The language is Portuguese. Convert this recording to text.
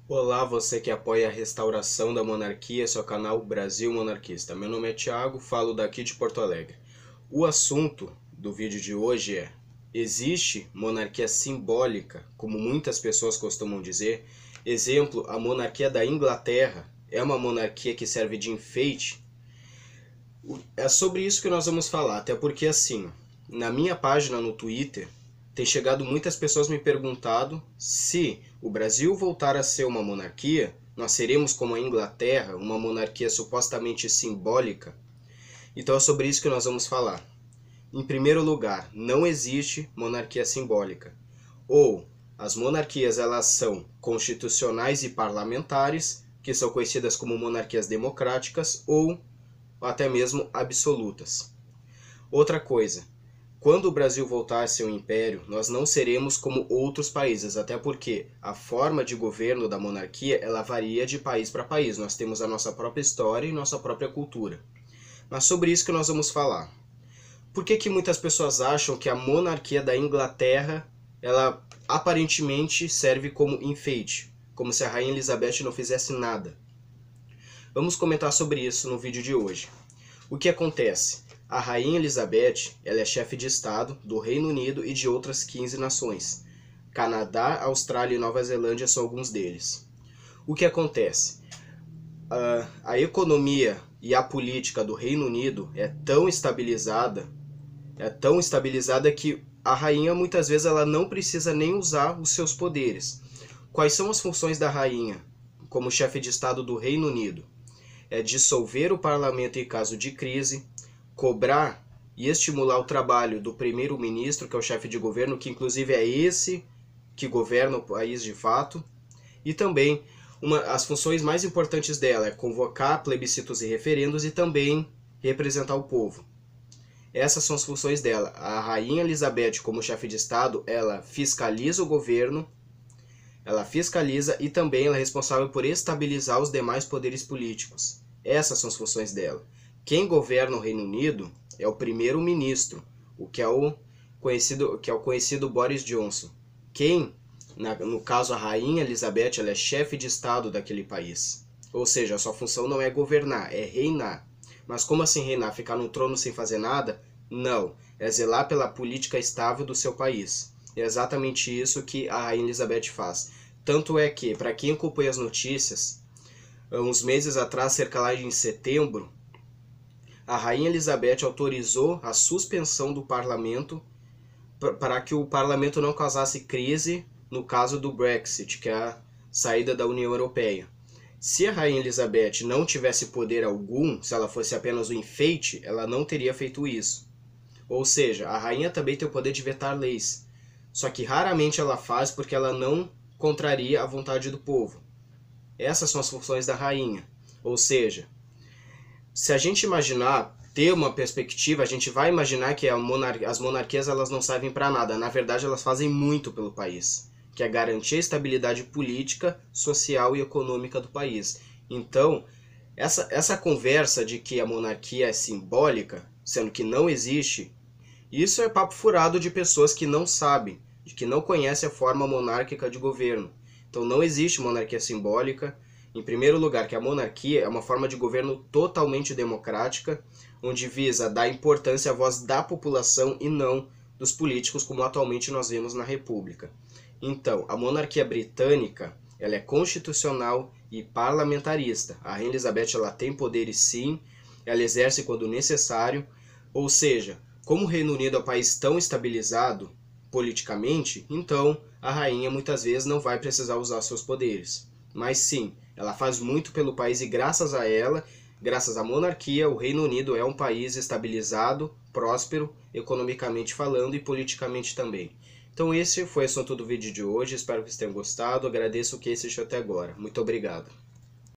Olá, você que apoia a restauração da monarquia, seu canal Brasil Monarquista. Meu nome é Thiago, falo daqui de Porto Alegre. O assunto do vídeo de hoje é: existe monarquia simbólica, como muitas pessoas costumam dizer? Exemplo, a monarquia da Inglaterra é uma monarquia que serve de enfeite? É sobre isso que nós vamos falar, até porque assim, na minha página no Twitter, tem chegado muitas pessoas me perguntando se o Brasil voltar a ser uma monarquia, nós seremos como a Inglaterra, uma monarquia supostamente simbólica. Então é sobre isso que nós vamos falar. Em primeiro lugar, não existe monarquia simbólica. Ou as monarquias elas são constitucionais e parlamentares, que são conhecidas como monarquias democráticas, ou até mesmo absolutas. Outra coisa, quando o Brasil voltar a ser um império, nós não seremos como outros países, até porque a forma de governo da monarquia ela varia de país para país. Nós temos a nossa própria história e nossa própria cultura. Mas sobre isso que nós vamos falar. Por que muitas pessoas acham que a monarquia da Inglaterra ela aparentemente serve como enfeite, como se a Rainha Elizabeth não fizesse nada? Vamos comentar sobre isso no vídeo de hoje. O que acontece? A Rainha Elizabeth ela é chefe de Estado do Reino Unido e de outras 15 nações. Canadá, Austrália e Nova Zelândia são alguns deles. O que acontece? A economia e a política do Reino Unido é tão estabilizada que a rainha muitas vezes ela não precisa nem usar os seus poderes. Quais são as funções da rainha como chefe de Estado do Reino Unido? É dissolver o parlamento em caso de crise, cobrar e estimular o trabalho do primeiro-ministro, que é o chefe de governo, que inclusive é esse que governa o país de fato, e também as funções mais importantes dela é convocar plebiscitos e referendos e também representar o povo. Essas são as funções dela. A Rainha Elizabeth, como chefe de Estado, ela fiscaliza o governo, ela fiscaliza e também ela é responsável por estabilizar os demais poderes políticos. Essas são as funções dela. Quem governa o Reino Unido é o primeiro-ministro, o que é o conhecido Boris Johnson. No caso a Rainha Elizabeth, ela é chefe de Estado daquele país. Ou seja, a sua função não é governar, é reinar. Mas como assim reinar? Ficar no trono sem fazer nada? Não, é zelar pela política estável do seu país. É exatamente isso que a Rainha Elizabeth faz. Tanto é que, para quem acompanha as notícias, uns meses atrás, cerca lá em setembro, a Rainha Elizabeth autorizou a suspensão do parlamento para que o parlamento não causasse crise no caso do Brexit, que é a saída da União Europeia. Se a Rainha Elizabeth não tivesse poder algum, se ela fosse apenas um enfeite, ela não teria feito isso. Ou seja, a rainha também tem o poder de vetar leis. Só que raramente ela faz porque ela não contraria a vontade do povo. Essas são as funções da rainha. Ou seja, se a gente imaginar, ter uma perspectiva, a gente vai imaginar que as monarquias elas não servem para nada. Na verdade, elas fazem muito pelo país, que é garantir a estabilidade política, social e econômica do país. Então, essa conversa de que a monarquia é simbólica, sendo que não existe, isso é papo furado de pessoas que não sabem, de que não conhecem a forma monárquica de governo. Então não existe monarquia simbólica. Em primeiro lugar, que a monarquia é uma forma de governo totalmente democrática, onde visa dar importância à voz da população e não dos políticos, como atualmente nós vemos na República. Então, a monarquia britânica ela é constitucional e parlamentarista. A Rainha Elizabeth ela tem poderes sim, ela exerce quando necessário, ou seja, como o Reino Unido é um país tão estabilizado politicamente, então a rainha muitas vezes não vai precisar usar seus poderes. Mas sim, ela faz muito pelo país e graças a ela, graças à monarquia, o Reino Unido é um país estabilizado, próspero, economicamente falando e politicamente também. Então esse foi o assunto do vídeo de hoje, espero que vocês tenham gostado, agradeço quem assistiu até agora. Muito obrigado.